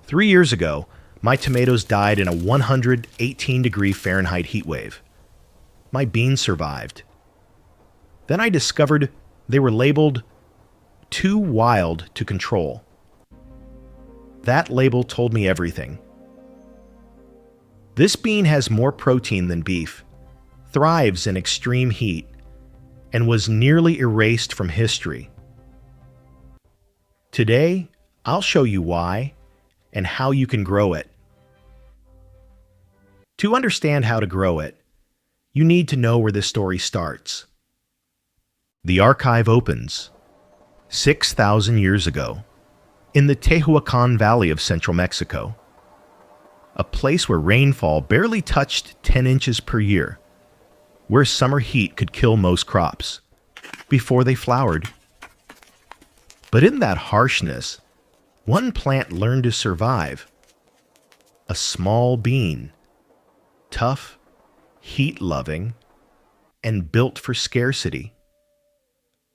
3 years ago, my tomatoes died in a 118-degree Fahrenheit heat wave. My beans survived. Then I discovered they were labeled too wild to control. That label told me everything. This bean has more protein than beef, thrives in extreme heat, and was nearly erased from history. Today, I'll show you why and how you can grow it. To understand how to grow it, you need to know where this story starts. The archive opens 6,000 years ago in the Tehuacan Valley of central Mexico, a place where rainfall barely touched 10 inches per year, where summer heat could kill most crops before they flowered. But in that harshness, one plant learned to survive. A small bean, tough, heat-loving, and built for scarcity.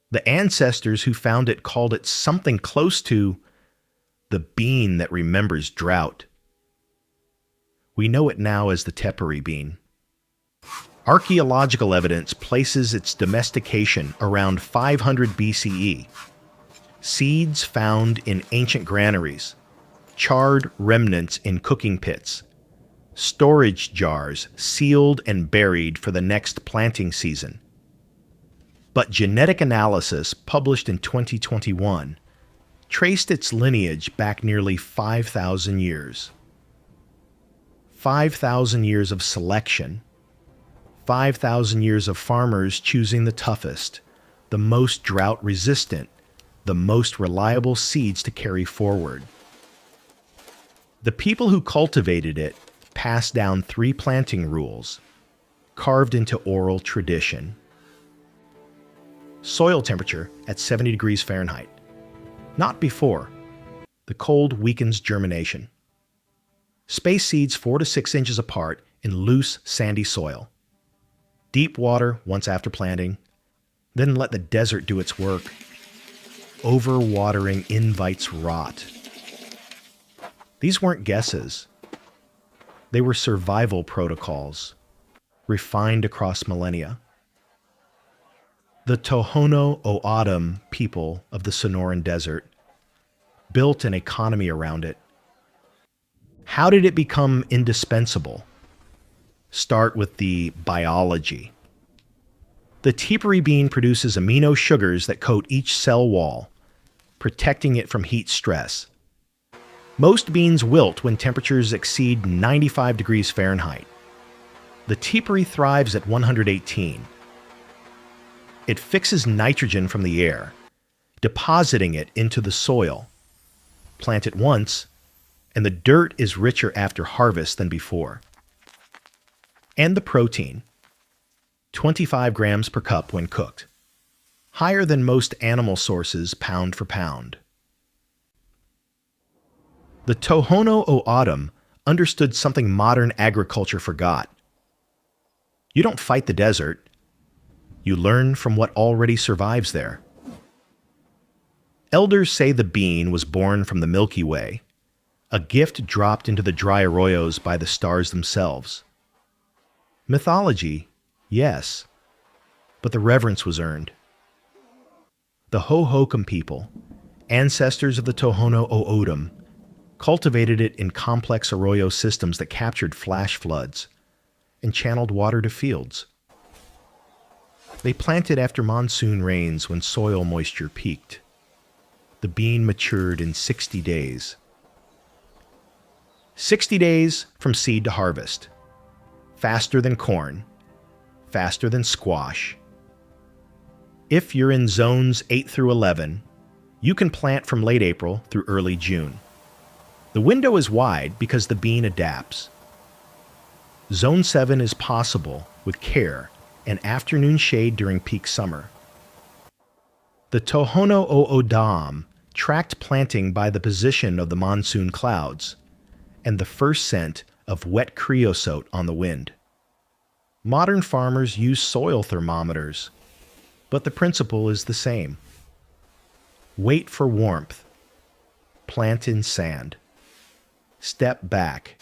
The ancestors who found it called it something close to the bean that remembers drought. We know it now as the tepary bean. Archaeological evidence places its domestication around 500 BCE. Seeds found in ancient granaries, charred remnants in cooking pits, storage jars sealed and buried for the next planting season. But genetic analysis published in 2021 traced its lineage back nearly 5,000 years. 5,000 years of selection, 5,000 years of farmers choosing the toughest, the most drought-resistant, the most reliable seeds to carry forward. The people who cultivated it passed down 3 planting rules, carved into oral tradition. Soil temperature at 70 degrees Fahrenheit. Not before. The cold weakens germination. Space seeds 4 to 6 inches apart in loose, sandy soil. Deep water once after planting. Then let the desert do its work. Overwatering invites rot. These weren't guesses. They were survival protocols, refined across millennia. The Tohono O'odham people of the Sonoran Desert built an economy around it. How did it become indispensable? Start with the biology. The tepary bean produces amino sugars that coat each cell wall, protecting it from heat stress. Most beans wilt when temperatures exceed 95 degrees Fahrenheit. The tepary thrives at 118. It fixes nitrogen from the air, depositing it into the soil. Plant it once, and the dirt is richer after harvest than before. And the protein, 25 grams per cup when cooked, higher than most animal sources pound for pound. The Tohono O'odham understood something modern agriculture forgot. You don't fight the desert. You learn from what already survives there. Elders say the bean was born from the Milky Way, a gift dropped into the dry arroyos by the stars themselves. Mythology, yes, but the reverence was earned. The Hohokam people, ancestors of the Tohono O'odham, cultivated it in complex arroyo systems that captured flash floods and channeled water to fields. They planted after monsoon rains when soil moisture peaked. The bean matured in 60 days. 60 days from seed to harvest. Faster than corn. Faster than squash. If you're in zones 8 through 11, you can plant from late April through early June. The window is wide because the bean adapts. Zone 7 is possible with care and afternoon shade during peak summer. The Tohono O'odham tracked planting by the position of the monsoon clouds and the first scent of wet creosote on the wind. Modern farmers use soil thermometers, but the principle is the same. Wait for warmth. Plant in sand. step back.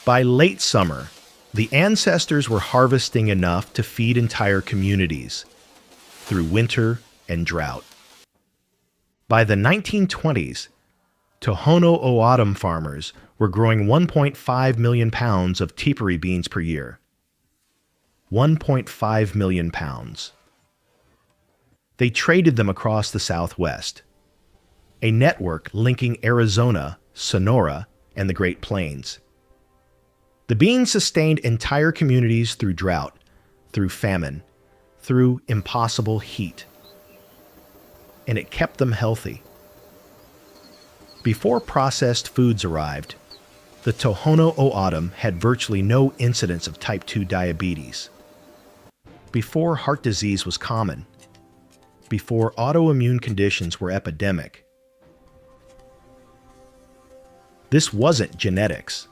By late summer, the ancestors were harvesting enough to feed entire communities through winter and drought. By the 1920s, Tohono O'odham farmers were growing 1.5 million pounds of tepary beans per year. 1.5 million pounds. They traded them across the Southwest, a network linking Arizona, Sonora, and the Great Plains. The beans sustained entire communities through drought, through famine, through impossible heat. And it kept them healthy. Before processed foods arrived, the Tohono O'odham had virtually no incidence of type 2 diabetes. Before heart disease was common, before autoimmune conditions were epidemic. This wasn't genetics.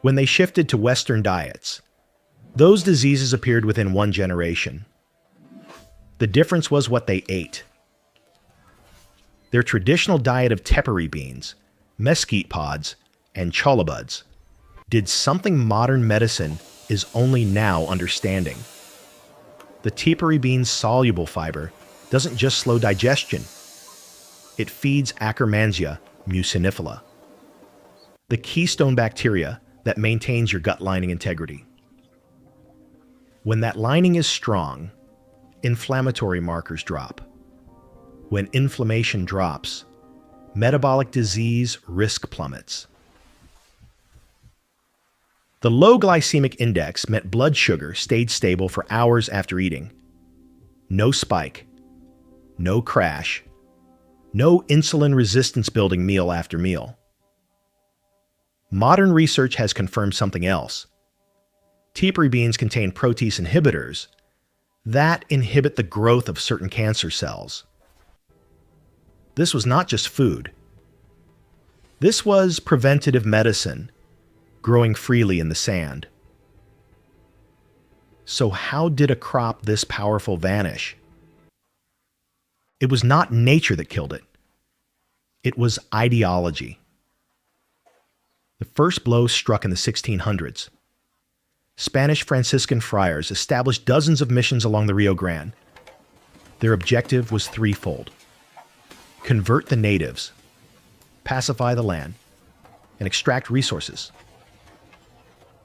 When they shifted to Western diets, those diseases appeared within one generation. The difference was what they ate. Their traditional diet of tepary beans, mesquite pods, and cholabuds did something modern medicine is only now understanding. The tepary bean's soluble fiber doesn't just slow digestion. It feeds Akkermansia mucinifila, the keystone bacteria that maintains your gut lining integrity. When that lining is strong, inflammatory markers drop. When inflammation drops, metabolic disease risk plummets. The low glycemic index meant blood sugar stayed stable for hours after eating. No spike, no crash, no insulin resistance building meal after meal. Modern research has confirmed something else. Tepary beans contain protease inhibitors that inhibit the growth of certain cancer cells. This was not just food. This was preventative medicine growing freely in the sand. So how did a crop this powerful vanish? It was not nature that killed it. It was ideology. The first blow struck in the 1600s. Spanish Franciscan friars established dozens of missions along the Rio Grande. Their objective was threefold: convert the natives, pacify the land, and extract resources.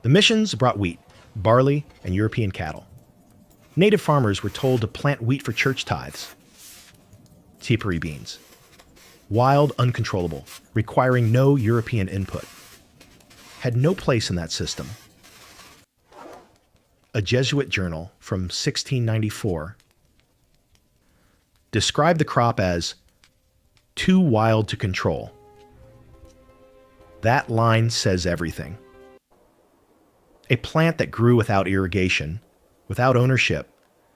The missions brought wheat, barley, and European cattle. Native farmers were told to plant wheat for church tithes. Tepary beans, wild, uncontrollable, requiring no European input, had no place in that system. A Jesuit journal from 1694 described the crop as too wild to control. That line says everything. A plant that grew without irrigation, without ownership,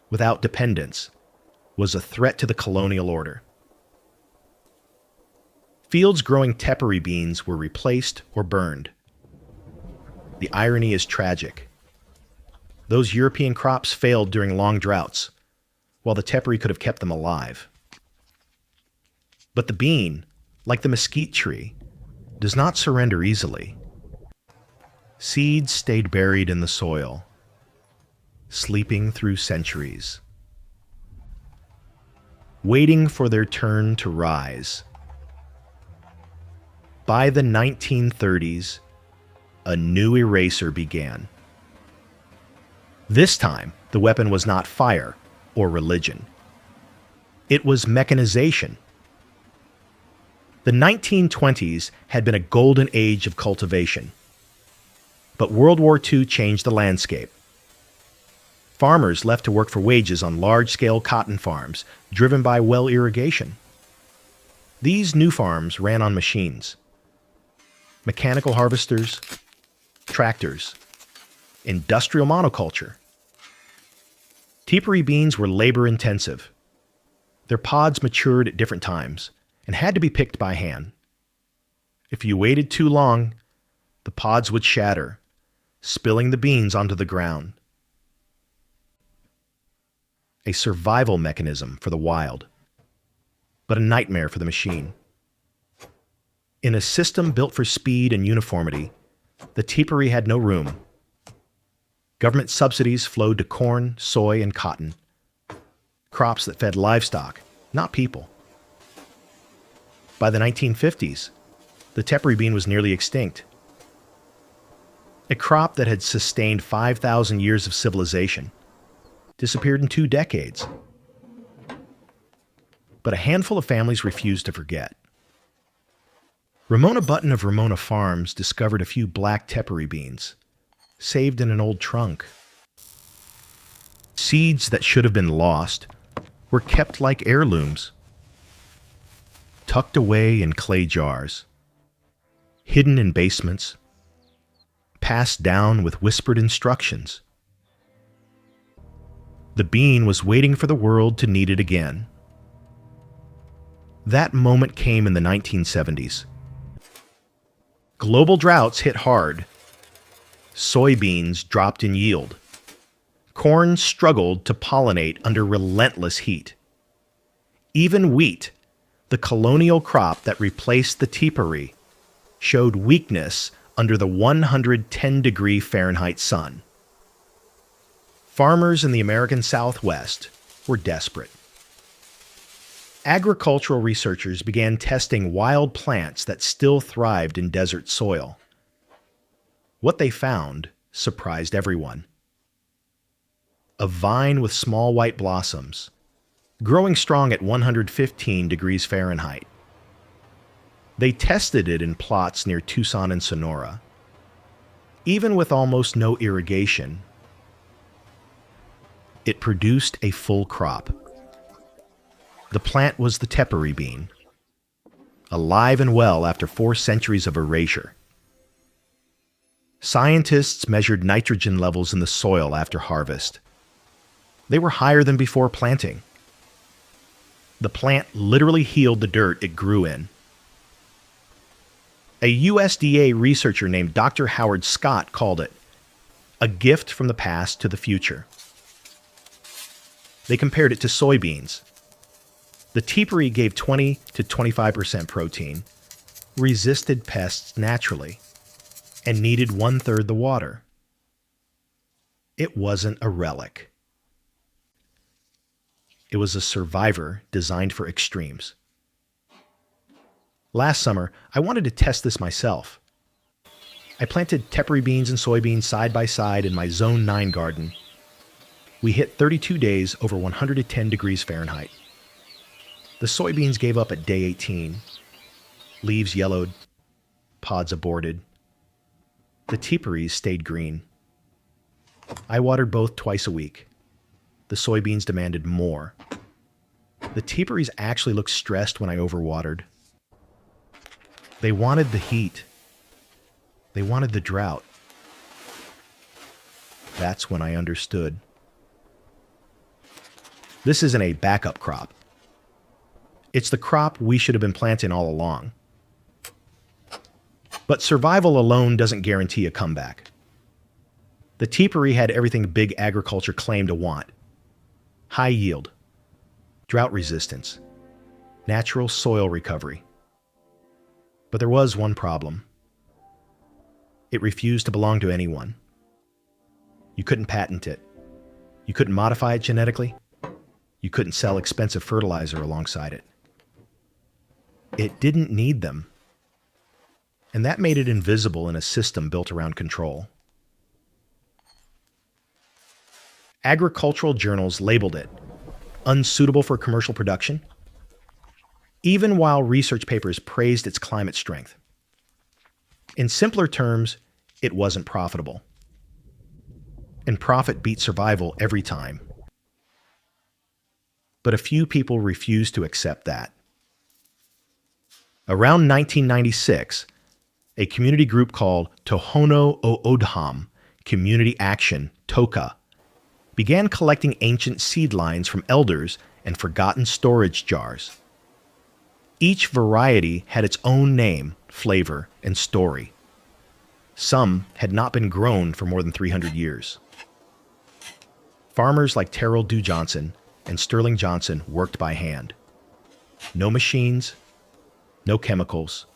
without dependence, was a threat to the colonial order. Fields growing tepary beans were replaced or burned. The irony is tragic. Those European crops failed during long droughts, while the tepary could have kept them alive. But the bean, like the mesquite tree, does not surrender easily. Seeds stayed buried in the soil, sleeping through centuries, waiting for their turn to rise. By the 1930s, a new eraser began. This time, the weapon was not fire or religion. It was mechanization. The 1920s had been a golden age of cultivation. But World War II changed the landscape. Farmers left to work for wages on large-scale cotton farms, driven by well irrigation. These new farms ran on machines. Mechanical harvesters, tractors, industrial monoculture. Tepary beans were labor-intensive. Their pods matured at different times and had to be picked by hand. If you waited too long, the pods would shatter, spilling the beans onto the ground. A survival mechanism for the wild, but a nightmare for the machine. In a system built for speed and uniformity, the tepary had no room. Government subsidies flowed to corn, soy, and cotton, crops that fed livestock, not people. By the 1950s, the tepary bean was nearly extinct. A crop that had sustained 5,000 years of civilization disappeared in 2 decades. But a handful of families refused to forget. Ramona Button of Ramona Farms discovered a few black tepary beans, saved in an old trunk. Seeds that should have been lost were kept like heirlooms, tucked away in clay jars, hidden in basements, passed down with whispered instructions. The bean was waiting for the world to need it again. That moment came in the 1970s. Global droughts hit hard. Soybeans dropped in yield. Corn struggled to pollinate under relentless heat. Even wheat, the colonial crop that replaced the tepary, showed weakness under the 110-degree Fahrenheit sun. Farmers in the American Southwest were desperate. Agricultural researchers began testing wild plants that still thrived in desert soil. What they found surprised everyone. A vine with small white blossoms, growing strong at 115 degrees Fahrenheit. They tested it in plots near Tucson and Sonora. Even with almost no irrigation, it produced a full crop. The plant was the tepary bean, alive and well after 4 centuries of erasure. Scientists measured nitrogen levels in the soil after harvest. They were higher than before planting. The plant literally healed the dirt it grew in. A USDA researcher named Dr. Howard Scott called it a gift from the past to the future. They compared it to soybeans. The tepary gave 20 to 25% protein, resisted pests naturally, and needed 1/3 the water. It wasn't a relic. It was a survivor designed for extremes. Last summer, I wanted to test this myself. I planted tepary beans and soybeans side by side in my Zone 9 garden. We hit 32 days over 110 degrees Fahrenheit. The soybeans gave up at day 18. Leaves yellowed, pods aborted. The teparies stayed green. I watered both twice a week. The soybeans demanded more. The teparies actually looked stressed when I overwatered. They wanted the heat. They wanted the drought. That's when I understood. This isn't a backup crop. It's the crop we should have been planting all along. But survival alone doesn't guarantee a comeback. The tepary had everything big agriculture claimed to want. High yield, drought resistance, natural soil recovery. But there was one problem. It refused to belong to anyone. You couldn't patent it. You couldn't modify it genetically. You couldn't sell expensive fertilizer alongside it. It didn't need them. And that made it invisible in a system built around control. Agricultural journals labeled it unsuitable for commercial production, even while research papers praised its climate strength. In simpler terms, it wasn't profitable. And profit beat survival every time. But a few people refused to accept that. Around 1996, a community group called Tohono O'odham Community Action, TOCA, began collecting ancient seed lines from elders and forgotten storage jars. Each variety had its own name, flavor, and story. Some had not been grown for more than 300 years. Farmers like Terrell Dew Johnson and Sterling Johnson worked by hand. No machines, no chemicals,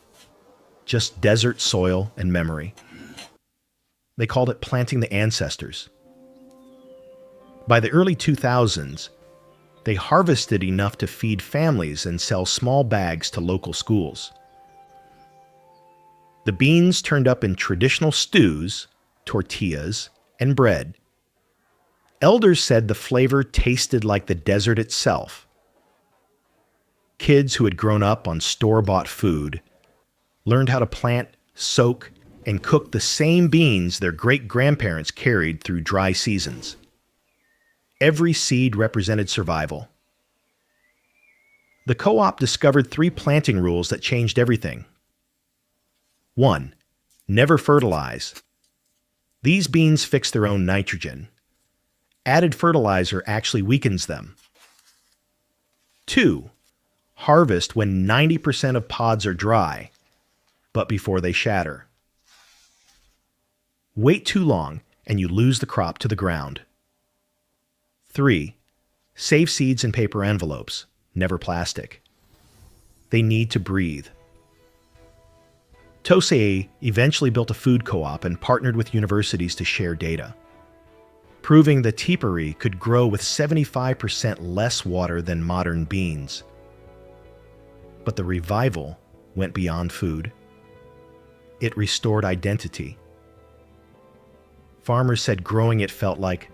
just desert soil and memory. They called it planting the ancestors. By the early 2000s, they harvested enough to feed families and sell small bags to local schools. The beans turned up in traditional stews, tortillas, and bread. Elders said the flavor tasted like the desert itself. Kids who had grown up on store-bought food learned how to plant, soak, and cook the same beans their great-grandparents carried through dry seasons. Every seed represented survival. The co-op discovered 3 planting rules that changed everything. 1. Never fertilize. These beans fix their own nitrogen. Added fertilizer actually weakens them. 2. Harvest when 90% of pods are dry, but before they shatter. Wait too long and you lose the crop to the ground. 3. Save seeds in paper envelopes, never plastic. They need to breathe. Tosei eventually built a food co-op and partnered with universities to share data, proving the tepary could grow with 75% less water than modern beans. But the revival went beyond food. It restored identity. Farmers said growing it felt like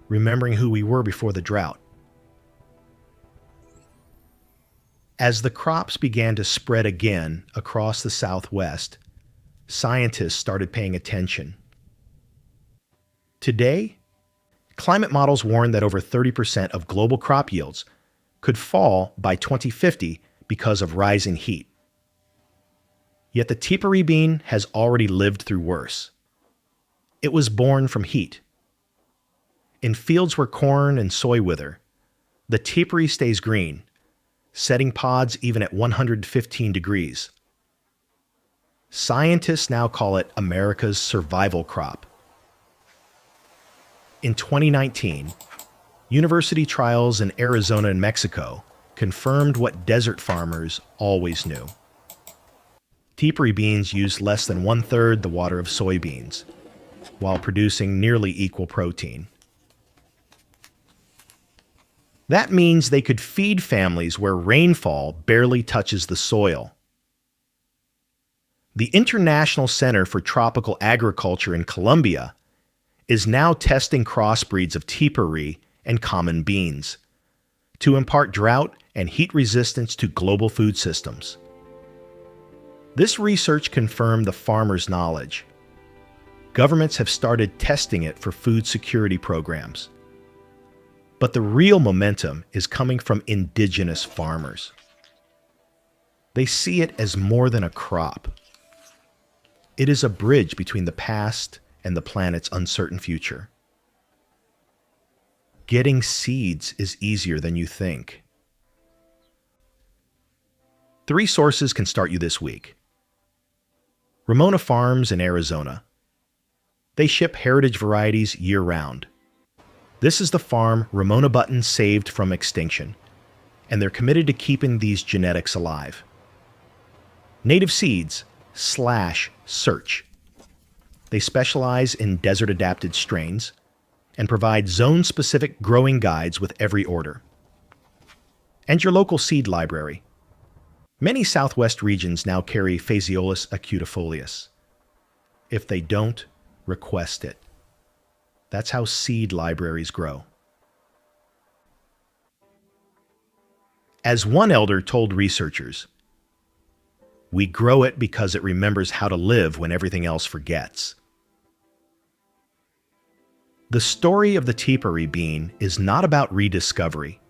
remembering who we were before the drought. As the crops began to spread again across the Southwest, scientists started paying attention. Today, climate models warn that over 30% of global crop yields could fall by 2050 because of rising heat. Yet the tepary bean has already lived through worse. It was born from heat. In fields where corn and soy wither, the tepary stays green, setting pods even at 115 degrees. Scientists now call it America's survival crop. In 2019, university trials in Arizona and Mexico confirmed what desert farmers always knew. Tepary beans use less than 1/3 the water of soybeans, while producing nearly equal protein. That means they could feed families where rainfall barely touches the soil. The International Center for Tropical Agriculture in Colombia is now testing crossbreeds of tepary and common beans to impart drought and heat resistance to global food systems. This research confirmed the farmers' knowledge. Governments have started testing it for food security programs. But the real momentum is coming from indigenous farmers. They see it as more than a crop. It is a bridge between the past and the planet's uncertain future. Getting seeds is easier than you think. 3 sources can start you this week. Ramona Farms in Arizona. They ship heritage varieties year-round. This is the farm Ramona Button saved from extinction, and they're committed to keeping these genetics alive. Native Seeds /Search. They specialize in desert-adapted strains and provide zone-specific growing guides with every order. And your local seed library. Many Southwest regions now carry Phaseolus acutifolius. If they don't, request it. That's how seed libraries grow. As one elder told researchers, we grow it because it remembers how to live when everything else forgets. The story of the tepary bean is not about rediscovery.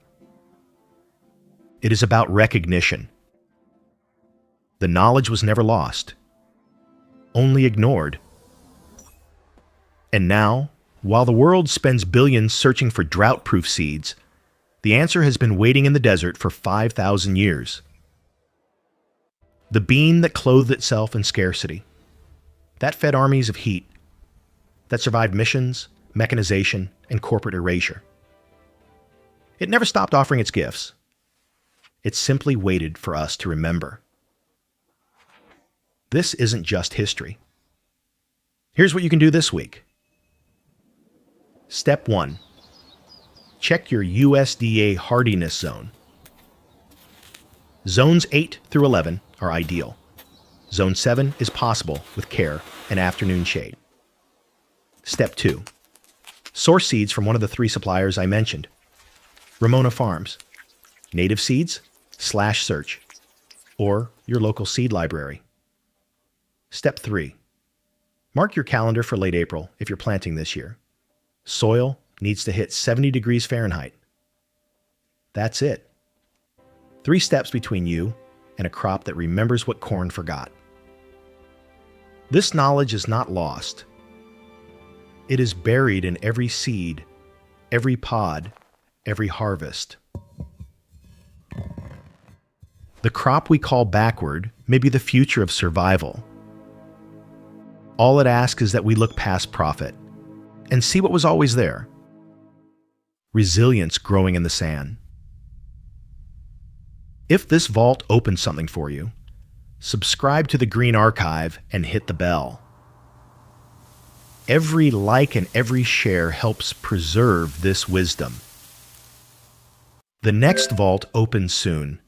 It is about recognition. The knowledge was never lost, only ignored. And now, while the world spends billions searching for drought-proof seeds, the answer has been waiting in the desert for 5,000 years. The bean that clothed itself in scarcity, that fed armies of heat, that survived missions, mechanization, and corporate erasure. It never stopped offering its gifts. It simply waited for us to remember. This isn't just history. Here's what you can do this week. Step 1. Check your USDA hardiness zone. Zones 8 through 11 are ideal. Zone 7 is possible with care and afternoon shade. Step 2. Source seeds from one of the 3 suppliers I mentioned. Ramona Farms, Native Seeds, /search, or your local seed library. Step 3. Mark your calendar for late April if you're planting this year. Soil needs to hit 70 degrees Fahrenheit. That's it. 3 steps between you and a crop that remembers what corn forgot. This knowledge is not lost. It is buried in every seed, every pod, every harvest. The crop we call backward may be the future of survival. All it asks is that we look past profit and see what was always there. Resilience growing in the sand. If this vault opened something for you, subscribe to the Green Archive and hit the bell. Every like and every share helps preserve this wisdom. The next vault opens soon,